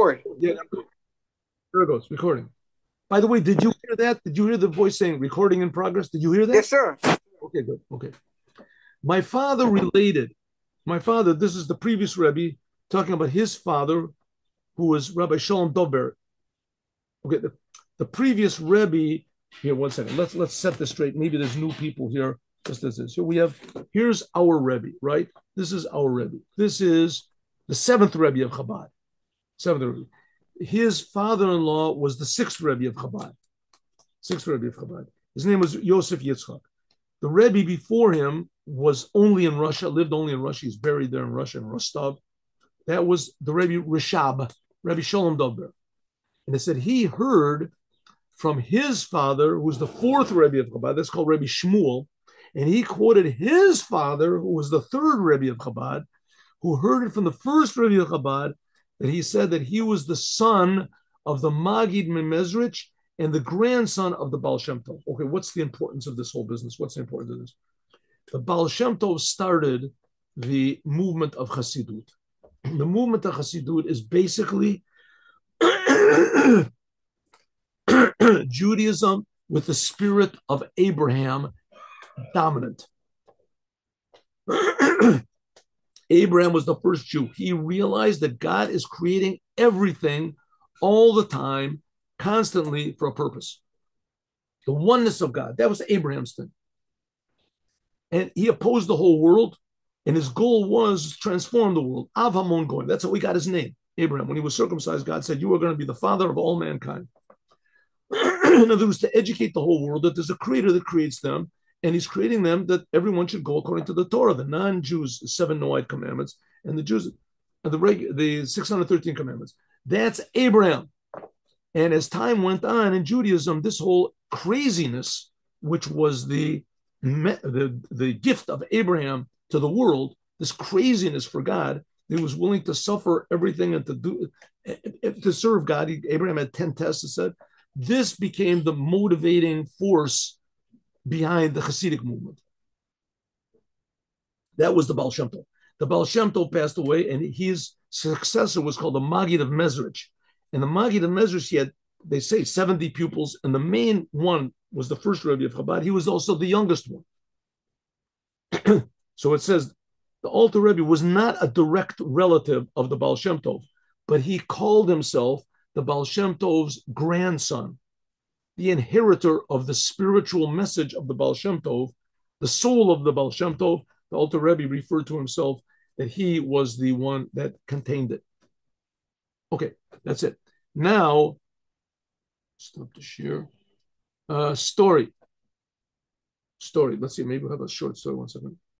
record. Yeah, there it goes, recording. By the way, did you hear that? Did you hear the voice saying recording in progress? Did you hear that? Yes, sir. Okay, good. Okay. My father related, my father, this is the previous Rebbe talking about his father, who was Rabbi Shalom Dober. Okay, the previous Rebbe, here, one second. Let's set this straight. Maybe there's new people here. Just as this. So we have, here's our Rebbe, right? This is our Rebbe. This is the seventh Rebbe of Chabad. Seventh Rebbe. His father-in-law was the sixth Rebbe of Chabad. Sixth Rebbe of Chabad. His name was Yosef Yitzchak. The Rebbe before him was only in Russia, lived only in Russia. He's buried there in Russia, in Rostov. That was the Rebbe Rishab, Rebbe Shalom Dovber. And it said he heard from his father, who was the fourth Rebbe of Chabad, that's called Rebbe Shmuel, and he quoted his father, who was the third Rebbe of Chabad, who heard it from the first Rebbe of Chabad, that he said that he was the son of the Magid Memezrich and the grandson of the Baal Shem Tov. Okay, what's the importance of this whole business? What's the importance of this? The Baal Shem Tov started the movement of Chassidut. The movement of Chassidut is basically Judaism with the spirit of Abraham dominant. Abraham was the first Jew. He realized that God is creating everything all the time, constantly for a purpose. The oneness of God. That was Abraham's thing. And he opposed the whole world, and his goal was to transform the world. Av Hamon Goyim. That's how he got his name. Abraham, when he was circumcised, God said, you are going to be the father of all mankind. In other words, to educate the whole world that there's a creator that creates them, and he's creating them that everyone should go according to the Torah, the non-Jews, 7 Noahide commandments, and the Jews, the 613 commandments. That's Abraham. And as time went on in Judaism, this whole craziness, which was the gift of Abraham to the world, this craziness for God, he was willing to suffer everything and to serve God. Abraham had 10 tests, it said. This became the motivating force behind the Hasidic movement. That was the Baal Shem Tov. The Baal Shem Tov passed away, and his successor was called the Magid of Mezrich. And the Magid of Mezrich, he had, they say, 70 pupils, and the main one was the first Rebbe of Chabad. He was also the youngest one. So it says the Alter Rebbe was not a direct relative of the Baal Shem Tov, but he called himself the Baal Shem Tov's grandson, the inheritor of the spiritual message of the Baal Shem Tov, the soul of the Baal Shem Tov. The Alter Rebbe referred to himself that he was the one that contained it. Okay, that's it. Now, stop the share. Story. Let's see, maybe we'll have a short story. 1 second.